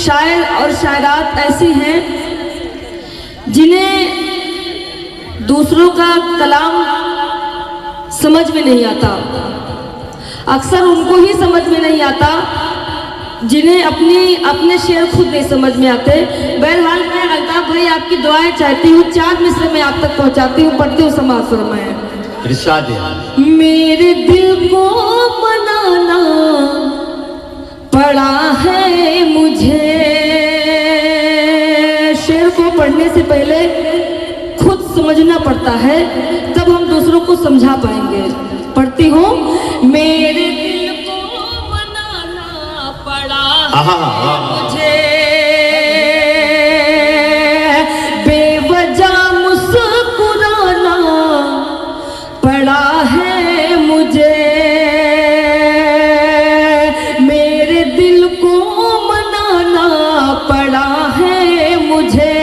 शायर और शायरात ऐसी हैं जिन्हें दूसरों का कलाम समझ में नहीं आता। अक्सर उनको ही समझ में नहीं आता जिन्हें अपने शेर खुद नहीं समझ में आते। बहरहाल मैं अल्ताफ भाई आपकी दुआएं चाहती हूँ, 4 मिसरे में आप तक पहुँचाती हूँ, पढ़ती हूँ, समाज फरमाएं। मेरे दिल को मनाना पड़ा है मुझे। शेर को पढ़ने से पहले खुद समझना पड़ता है, तब हम दूसरों को समझा पाएंगे। पढ़ती हूँ। मेरे दिल को मनाना पड़ा है मुझे, बेवजह मुस्कुराना पड़ा है मुझे। मेरे दिल को मनाना पड़ा है मुझे,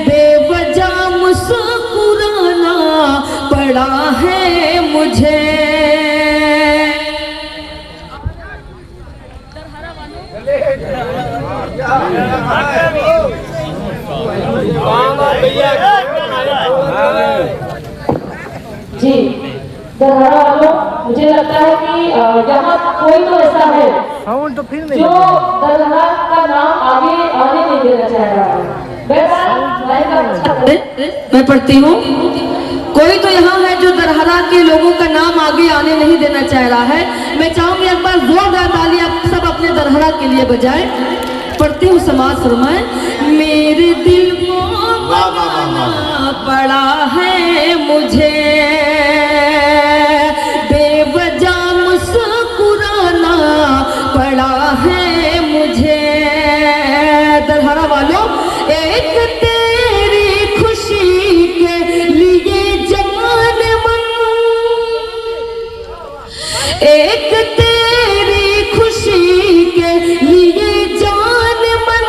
बेवजह मुस्कुराना पड़ा है मुझे। जी दरहरा वालों, मुझे लगता है कि यहाँ कोई तो ऐसा है जो दरहरा का नाम आगे आने नहीं देना चाह रहा है। मैं पढ़ती हूँ। कोई तो यहाँ है जो दरहरा के लोगों का नाम आगे आने नहीं देना चाह रहा है। मैं चाहूंगी एक बार जोरदार ताली आप सब अपने दरहरा के लिए बजाएं। पढ़ती हूँ, समाज फरमाएं। मेरे दिल को मनाना पड़ा है मुझे, बेवजह मुस्कुराना पड़ा है मुझे। दरहरा वालों, एक तेरी खुशी के लिए जान मन, एक तेरी खुशी के लिए जान मन,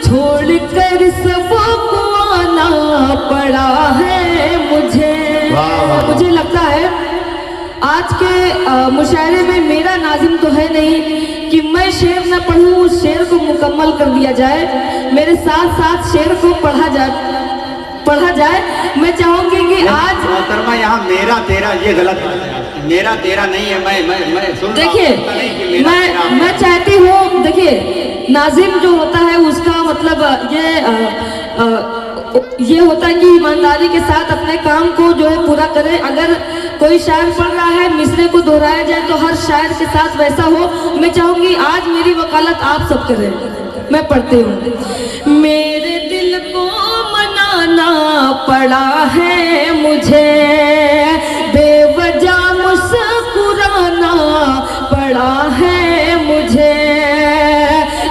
छोड़कर सबको आना पड़ा है मुझे। मुझे लगता है आज के मुशायरे में मेरा नाजिम तो है नहीं कि मैं शेर न पढ़ूं, उस शेर को मुकम्मल कर दिया जाए। मेरे साथ साथ शेर को पढ़ा जाए। मैं चाहूंगी कि आज मोहतरमा यहाँ मेरा तेरा ये गलत है। मेरा तेरा नहीं है। मैं सुन देखिए, मैं चाहती हूँ, देखिए नाजिम जो होता है उसका मतलब ये होता है कि ईमानदारी के साथ अपने काम को जो है पूरा करे। अगर कोई शायर पढ़ रहा है, मिसरे को दोहराया जाए तो हर शायर के साथ वैसा हो। मैं चाहूंगी आज मेरी वकालत आप सब करें। मैं पढ़ती हूँ। मेरे दिल को मनाना पड़ा है मुझे, बेवजह मुस्कुराना पड़ा है मुझे।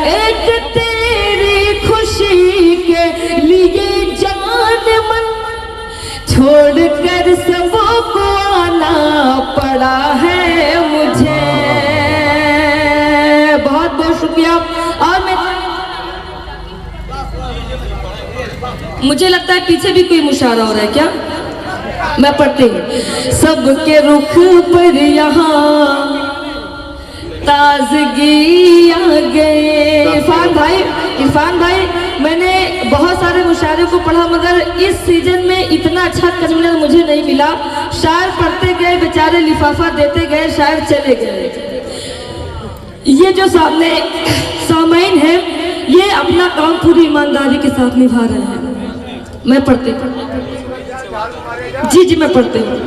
एक तेरी खुशी के लिए जान मन, छोड़कर सबको आना पड़ा है मुझे। बहुत बहुत शुक्रिया। और मुझे लगता है पीछे भी कोई मुशायरा हो रहा है क्या? मैं पढ़ती हूँ। सबके रुख पर यहाँ ताजगी आ गए। इरफान भाई, मैंने बहुत सारे मुशायरे को पढ़ा मगर इस सीजन में इतना अच्छा कन्वीनर मुझे नहीं मिला। शायर पढ़ते गए बेचारे, लिफाफा देते गए, शायर चले गए। ये जो सामने सामईन है, ये अपना काम पूरी ईमानदारी के साथ निभा रहे हैं। मैं पढ़ती हूँ। जी मैं पढ़ती हूँ।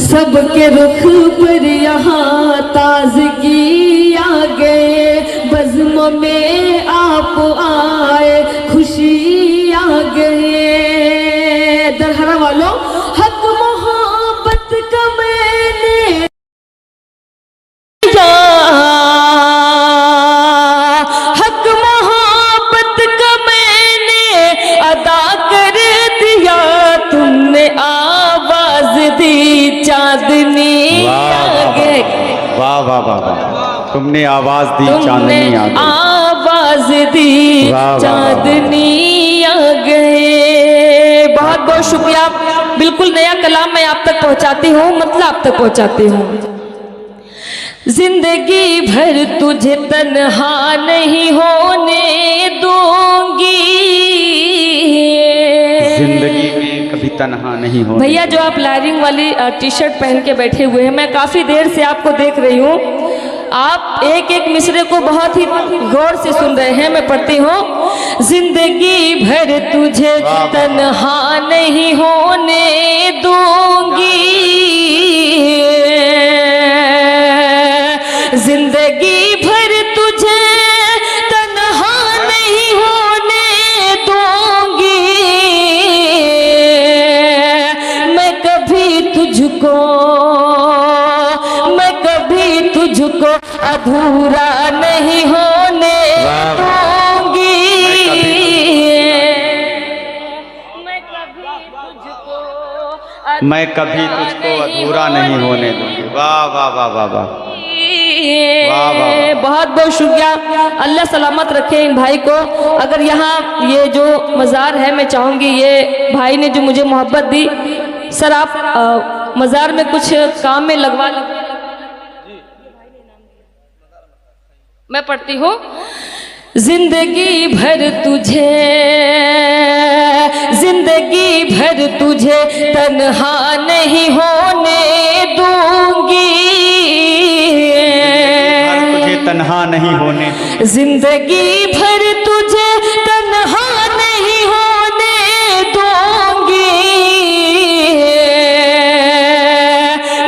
सबके रुख पर यहाँ ताजगी आ गए, बज़्म में आप आए, खुशी आ गए। दरहरा वालों, हक मोहब्बत का मैंने हक मोहब्बत का मैंने अदा कर दिया, तुमने आवाज दी चांदनी आ गए। वाह वाह वाह वाह, तुमने आवाज दी चांदनी आ गई। आवाज दी चांदनी आ गए। बहुत बहुत शुक्रिया। बिल्कुल नया कलाम मैं आप तक पहुंचाती हूँ, मतलब आप तक पहुंचाती हूँ। जिंदगी भर तुझे तन्हा नहीं होने तन्हा नहीं होने। भैया जो आप लाइनिंग वाली टी शर्ट पहन के बैठे हुए हैं, मैं काफ़ी देर से आपको देख रही हूँ। आप एक एक मिसरे को बहुत ही गौर से सुन रहे हैं। मैं पढ़ती हूँ, जिंदगी भर तुझे तन्हा नहीं होने दूंगी, जिंदगी भर तुझे तन्हा नहीं होने दूंगी, मैं कभी तुझको अधूरा नहीं होने दूंगी, मैं कभी तुझको अधूरा नहीं होने दूंगी। वाह वाह वाह वाह वाह वाह वाह। बहुत बहुत शुक्रिया। अल्लाह सलामत रखे इन भाई को। अगर यहाँ ये जो मज़ार है, मैं चाहूँगी ये भाई ने जो मुझे मोहब्बत दी, सर आप मज़ार में कुछ काम में लगवा। मैं पढ़ती हूँ, जिंदगी भर तुझे तन्हा नहीं होने दूंगी, तुझे तन्हा नहीं होने, जिंदगी भर तुझे तन्हा नहीं होने दूंगी,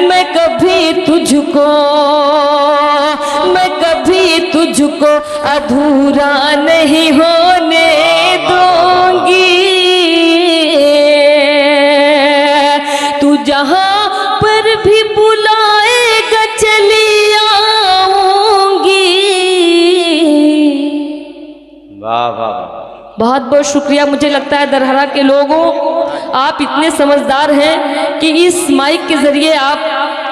मैं कभी तुझको अधूरा नहीं होने दूंगी, तू जहां पर भी बुलाएगा चली आऊंगी। वाह वाह। बहुत बहुत शुक्रिया। मुझे लगता है दरहरा के लोगों, आप इतने समझदार हैं कि इस माइक के जरिए आप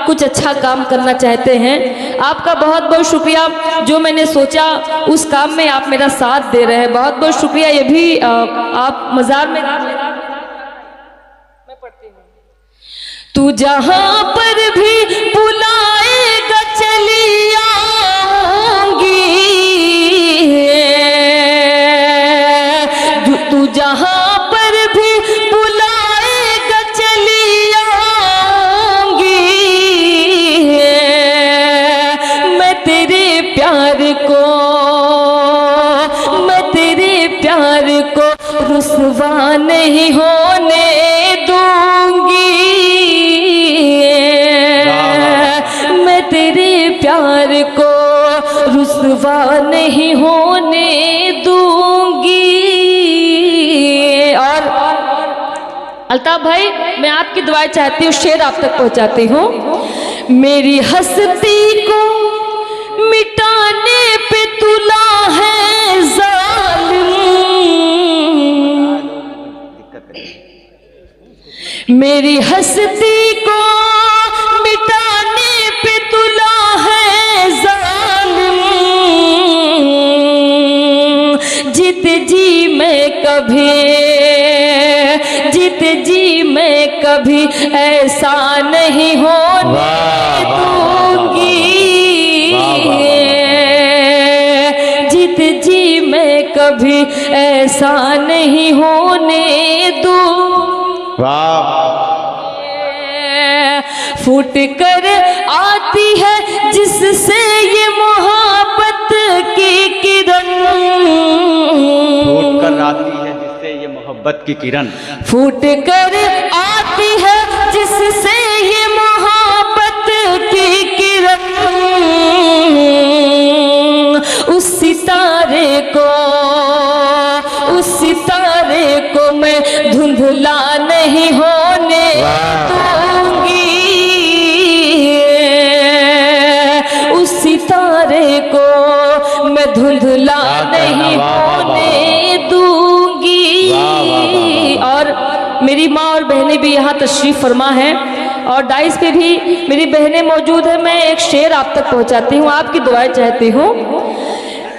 कुछ अच्छा काम करना चाहते हैं। आपका बहुत बहुत शुक्रिया। जो मैंने सोचा उस काम में आप मेरा साथ दे रहे हैं, बहुत बहुत शुक्रिया। ये भी आप मज़ार में। मैं पढ़ती हूँ, तू जहाँ पर भी बुलाएगा चली आऊंगी, तू जहाँ पर भी बुलाएगा चली आऊंगी, मैं तेरे प्यार को रुसवा नहीं होने दूंगी, मैं तेरे प्यार को रुसवा नहीं होने दूंगी। और अल्ताफ भाई, मैं आपकी दुआएं चाहती हूँ, शेर आप तक पहुँचाती हूँ। मेरी हस्ती को मिटाने पे तुला है जालिम, मेरी हस्ती को मिटाने पे तुला है जालिम, जीत जी मैं कभी ऐसा नहीं होने दूंगी, जीत जी मैं कभी ऐसा नहीं होने दूंगी। फूट कर आती है जिससे ये मोहब्बत की किरण, फूट कर आती है जिससे ये मोहब्बत की किरण, फूट कर आती है जिससे ये मोहब्बत की किरण, उस सितारे को मैं धुंधला नहीं होने दूंगी, उस सितारे को मैं धुंधला नहीं होने दूंगी। और मेरी माँ और बहनें भी यहाँ तशरीफ फरमा है और डाइस पे भी मेरी बहनें मौजूद है। मैं एक शेर आप तक पहुँचाती हूँ, आपकी दुआएं चाहती हूँ।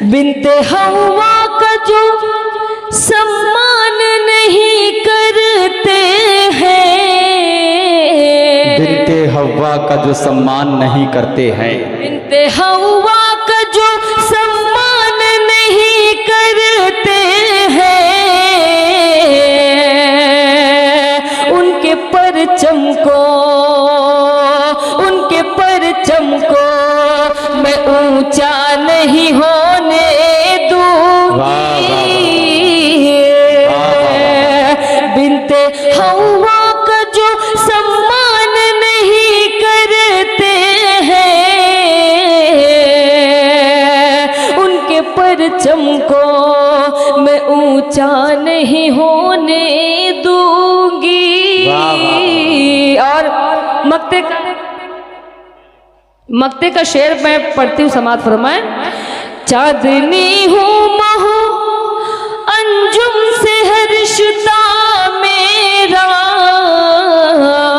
बिनते हवा का जो सम्मान नहीं करते हैं, बिनते हवा का जो सम्मान नहीं करते हैं, बिनते हवा का जो सम्मान नहीं करते हैं, उन परचम को मैं ऊंचा नहीं होने दूंगी। और मक्ते का शेर मैं पढ़ती हूँ, समाज फरमाए। चांदनी हूँ महू अंजुम से है रिश्ता मेरा,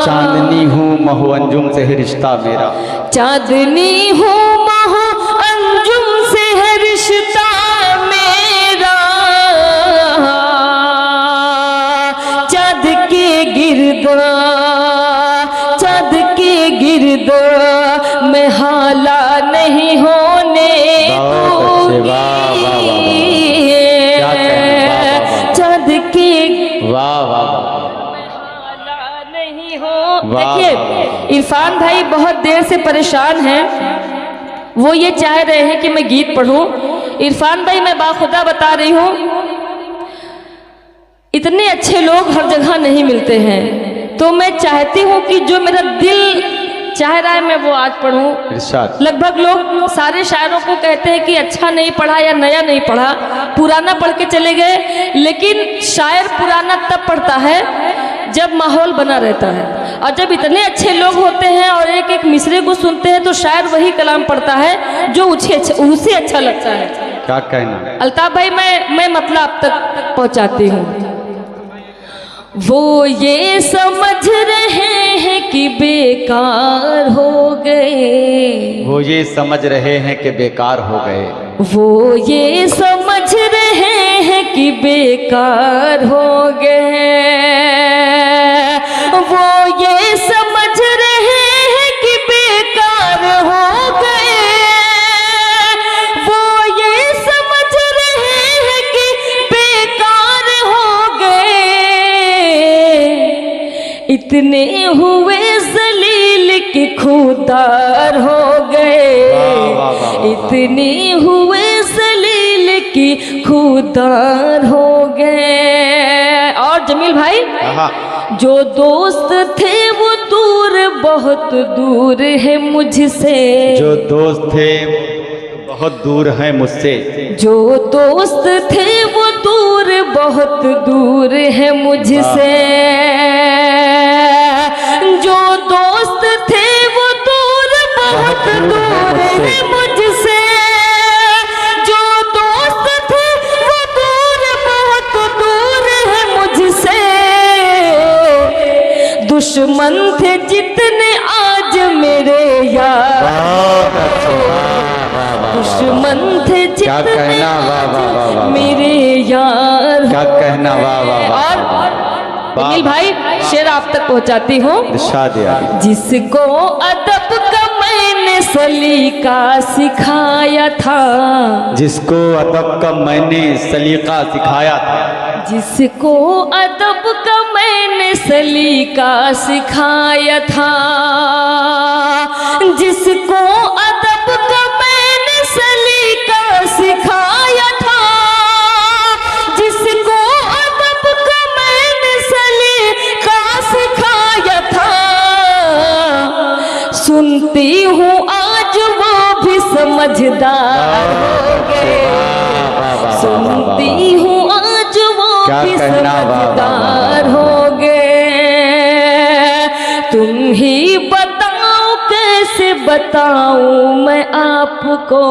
चांदनी हूँ महू अंजुम से है रिश्ता मेरा, चांदनी हूँ महू अंजुम से है रिश्ता मेरा, चाँद के गिर्द मैं हाला नहीं होने दूंगी। चाँद के नहीं हो। देखिए इरफान भाई बहुत देर से परेशान हैं, वो ये चाह रहे हैं कि मैं गीत पढ़ूं। इरफान भाई मैं बाखुदा बता रही हूँ, इतने अच्छे लोग हर जगह नहीं मिलते हैं, तो मैं चाहती हूँ कि जो मेरा दिल चाह रहा है मैं वो आज पढ़ूं। लगभग लोग सारे शायरों को कहते हैं कि अच्छा नहीं पढ़ा या नया नहीं पढ़ा, पुराना पढ़ के चले गए, लेकिन शायर पुराना तब पढ़ता है जब माहौल बना रहता है, और जब इतने अच्छे लोग होते हैं और एक एक मिसरे को सुनते हैं तो शायर वही कलाम पढ़ता है जो उसे अच्छा लगता है। क्या कहना अल्ताफ भाई, मैं मतलब आप तक पहुंचाती हूँ। वो ये समझ रहे हैं कि बेकार हो गए, वो ये समझ रहे हैं कि बेकार हो गए, वो ये समझ रहे हैं कि बेकार हो गए, वो ये समझ रहे हैं कि बेकार हो गए, वो ये समझ रहे हैं कि बेकार हो गए, इतने हुए जलील कि खुदार हो गए, इतने हुए जलील कि खुदार हो गए। और जमील भाई, जो दोस्त थे वो दूर बहुत दूर है मुझसे, जो दोस्त थे बहुत दूर है मुझसे, जो दोस्त थे वो दूर बहुत दूर है मुझसे, जो दोस्त थे वो दूर बहुत दूर है मुझसे, जो दोस्त थे वो दूर बहुत दूर है मुझसे, दुश्मन थे जितने आज मेरे यार, दुश्मन थे जितने मेरे यार। क्या कहना, वाह वाह। और जमील भाई शेर आप तक पहुंचाती हूँ। जिसको अदब का मैंने सलीका सिखाया था, जिसको अदब का मैंने सलीका सिखाया था, जिसको अदब का मैंने सलीका सिखाया था, जिसको अदब का मैंने सलीका सिखाया था, जिसको अदब का मैंने सलीका सिखाया था, सुनती हूँ आज वो भी समझदार हो गए, सुनती हूँ आज वो भी समझदार हो गए। तुम ही बताओ कैसे बताऊं मैं आपको,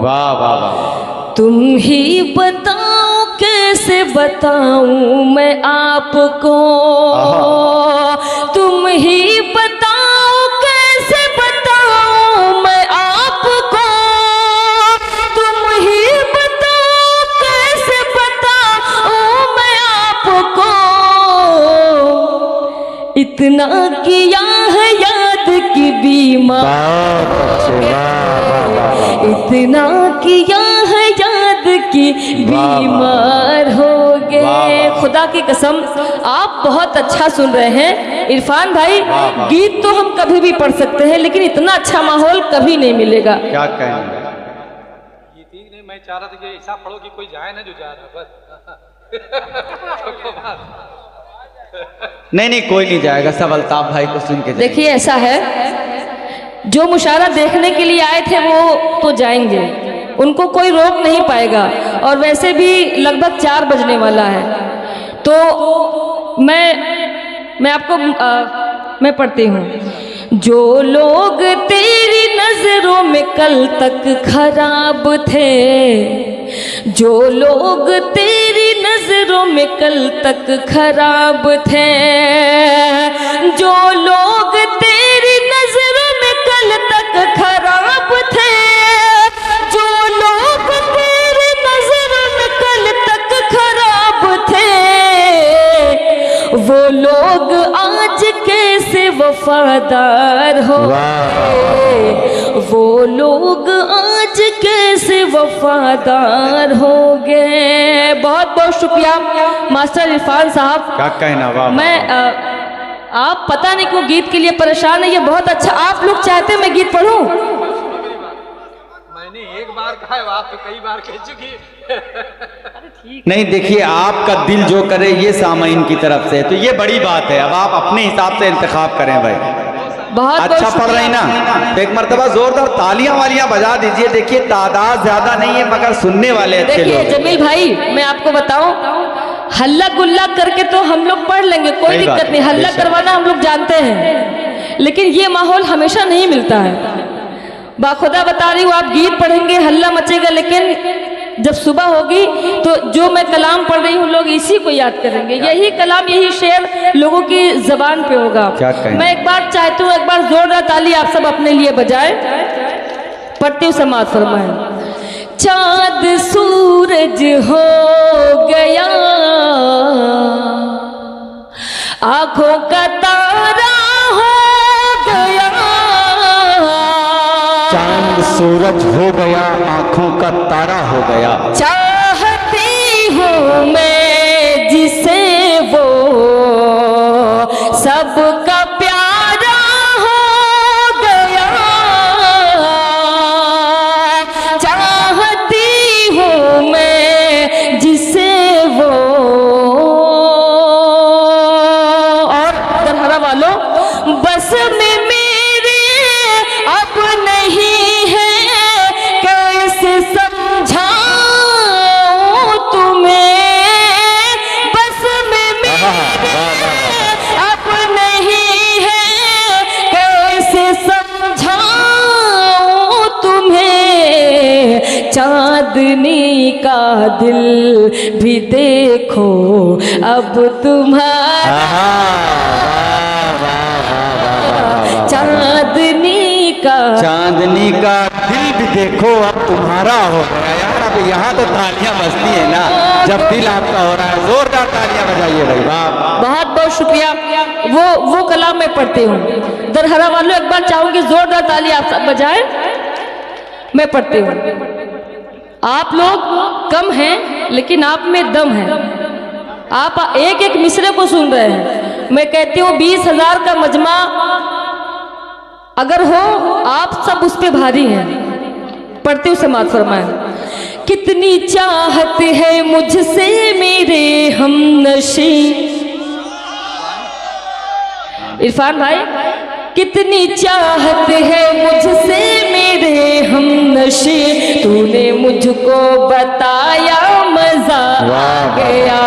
वाह वाह वाह, तुम ही बताओ कैसे बताऊं मैं आपको, तुम ही बताओ कैसे बताऊं मैं आपको, तुम ही बताओ कैसे बताऊं मैं आपको, इतना किया है याद की बीमार, इतना किया है याद की बीमार हो गए। खुदा की कसम आप बहुत अच्छा सुन रहे हैं इरफान भाई, गीत तो हम कभी भी पढ़ सकते हैं लेकिन इतना अच्छा माहौल कभी नहीं मिलेगा। क्या कहना, नहीं मैं चाह रहा था कि ऐसा पढ़ो कि कोई जाए ना जो जा रहा बस। नहीं कोई नहीं जाएगा, सब अल्ताफ भाई को सुन के। देखिए ऐसा है, जो मुशायरा देखने के लिए आए थे वो तो जाएंगे, उनको कोई रोक नहीं पाएगा। और वैसे भी लगभग 4 बजने वाला है, तो मैं आपको मैं पढ़ती हूँ। जो लोग तेरी नजरों में कल तक खराब थे, जो लोग तेरी नजरों में कल तक खराब थे, जो लोग तेरी नजरों में कल तक खराब थे, जो लोग तेरी नजरों में कल तक खराब थे, वो लोग आज कैसे वफादार हो गए, वो लोग आज कैसे वफादार हो गए। बहुत बहुत शुक्रिया मास्टर इरफान साहब। क्या कहना, वाह। मैं आप पता नहीं क्यों गीत के लिए परेशान है, ये बहुत अच्छा। आप लोग चाहते हैं मैं गीत पढ़ूं? मैंने एक बार कहा है, आप तो कई बार कह चुकी। नहीं, देखिए आपका दिल जो करे ये सामाइन की तरफ से, तो ये बड़ी बात है। अब आप अपने हिसाब से इंतखाब करें भाई। बहुत अच्छा पढ़ रही ना, तो एक मरतबा जोरदार तालियां वालियां बजा दीजिए। देखिए तादाद ज्यादा नहीं है मगर सुनने वाले अच्छे लोग। देखिए जमील भाई, मैं आपको बताऊं, हल्ला गुल्ला करके तो हम लोग पढ़ लेंगे, कोई दिक्कत नहीं, हल्ला करवाना हम लोग जानते हैं, लेकिन ये माहौल हमेशा नहीं मिलता है। बाखुदा बता रही हूँ, आप गीत पढ़ेंगे, हल्ला मचेगा, लेकिन जब सुबह होगी तो जो मैं कलाम पढ़ रही हूँ लोग इसी को याद करेंगे। यही कलाम, यही शेर लोगों की जबान पे होगा। मैं एक बार चाहती हूँ, एक बार जोरदार ताली आप सब अपने लिए बजाए। पढ़ती हूँ, समाज फरमाए। चाँद सूरज हो गया, आंखों का तारा हो गया, चांद सूरज हो गया, आंखों का तारा हो गया, चाहती हूँ मैं जिसे वो सबका प्यारा हो गया, चाहती हूँ मैं जिसे वो। और दरहरा वालों, बस में मेरे अब नहीं है, कैसे समझाऊं तुम्हें, बस में मेरे अब नहीं है, कैसे समझाऊं तुम्हें। चांदनी का दिल भी देखो अब तुम्हारा, चांदनी का दिल भी देखो अब तुम्हारा हो गया। यार अब यहाँ तो तालियां बजती है ना जब दिल आपका हो रहा है, जोरदार तालियां बजाइए भाई। वाह, बहुत बहुत शुक्रिया। वो कलाम मैं पढ़ती हूँ। दरहरा वालों, एक बार चाहूंगी जोरदार ताली आप सब बजाएं। मैं पढ़ती हूँ। आप लोग कम हैं लेकिन आप में दम है, आप एक एक मिसरे को सुन रहे हैं। मैं कहती हूँ 20,000 का मजमा अगर हो, आप सब उस पे भारी हैं। पढ़ती हूँ, समाज फरमाए। कितनी चाहत है मुझसे मेरे हमनशी, इरफान भाई, कितनी चाहत है मुझसे मेरे हमनशी, तूने मुझको बताया मजा आ गया।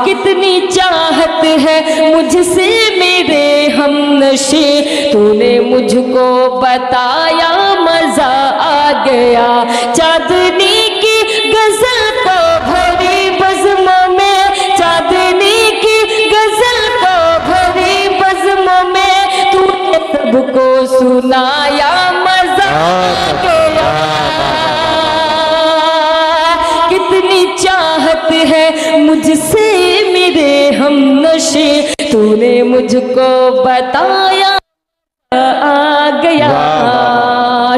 कितनी चाहत है मुझसे मेरे हमनशी, तूने मुझको बताया मजा आ गया। चांदनी की गजल को भरी बज़्मों में, चांदनी की गजल को भरी बज़्मों में, तूने सबको सुनाया मजा आ गया। कितनी चाहत है मुझसे मेरे हमनशी, तूने मुझको बताया आ गया।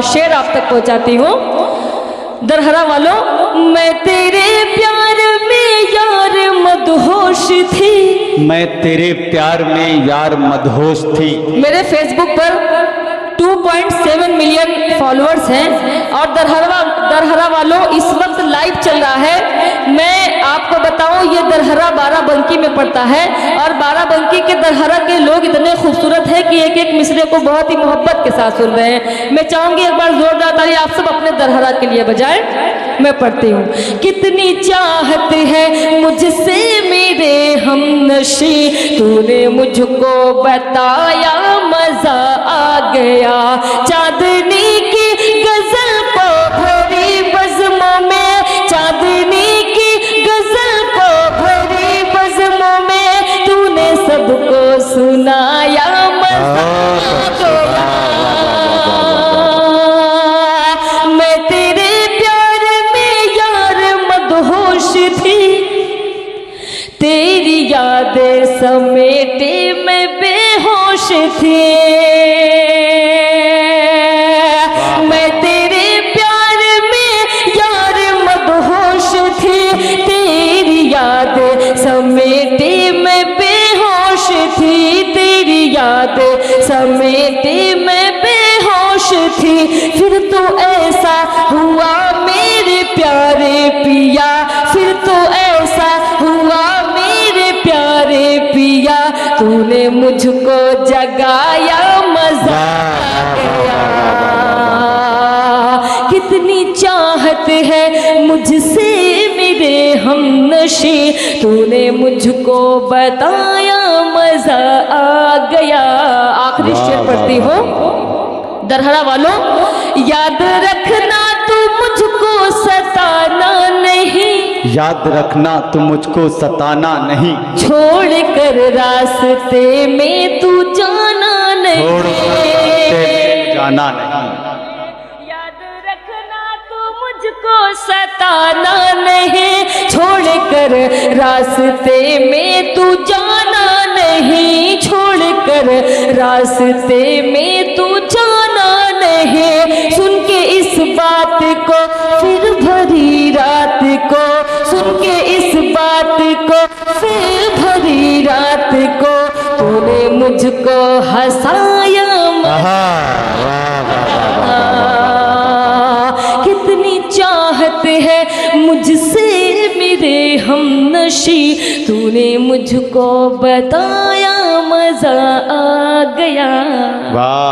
शेर आप तक पहुंचाती हूँ। दरहरा वालों, मैं तेरे प्यार में यार मदहोश थी, मैं तेरे प्यार में यार मदहोश थी। मेरे फेसबुक पर 2.7 मिलियन फॉलोअर्स हैं और दरहरा वालों इस वक्त लाइव चल रहा है मैं आपको बताऊं, ये दरहरा बाराबंकी में पड़ता है और बाराबंकी के दरहरा के लोग इतने खूबसूरत हैं कि एक एक मिसरे को बहुत ही मोहब्बत के साथ सुन रहे हैं। मैं चाहूंगी एक बार जोरदार ताली आप सब अपने दरहरा के लिए बजाएं। मैं पढ़ती हूँ। कितनी चाहत है मुझसे मेरे हमनशी, तूने मुझको बताया मजा आ गया। चांदनी की गजल को भरी बज़्मों में, चांदनी की गजल को भरी बज़्मों में, तूने सबको सुनाया मजा आ गया। मैं तेरे प्यार में यार मदहोश थी, तेरी यादें समेटे मैं बेहोश थी। मैं तेरे प्यार में यार मदहोश थी, तेरी यादें समेटे मैं बेहोश थी, तेरी यादें समेटे मैं बेहोश थी। फिर तो ऐसा हुआ मेरे प्यारे पिया, फिर तो ऐसा हुआ मेरे प्यारे पिया, तूने मुझको जगाया मजा आ गया। कितनी चाहत है मुझसे मेरे हमनशी, तूने मुझको बताया मजा आ गया। आखिरी शेर पढ़ती हूँ। दरहरा वालों, याद रखना तू मुझको सताना नहीं, याद रखना तू मुझको सताना नहीं, छोड़ कर रास्ते में तू जाना नहीं, छोड़ कर जाना नहीं। याद रखना तू मुझको सताना नहीं, छोड़ कर रास्ते में तू जाना नहीं, छोड़ कर रास्ते में तू जाना नहीं। सुन के इस बात को फिर भरी रात को, सुन के इस बात को फिर भरी रात को, तूने मुझको हंसाया। कितनी चाहत है मुझसे मेरे हमनशी, तूने मुझको बताया मजा आ गया। वाह।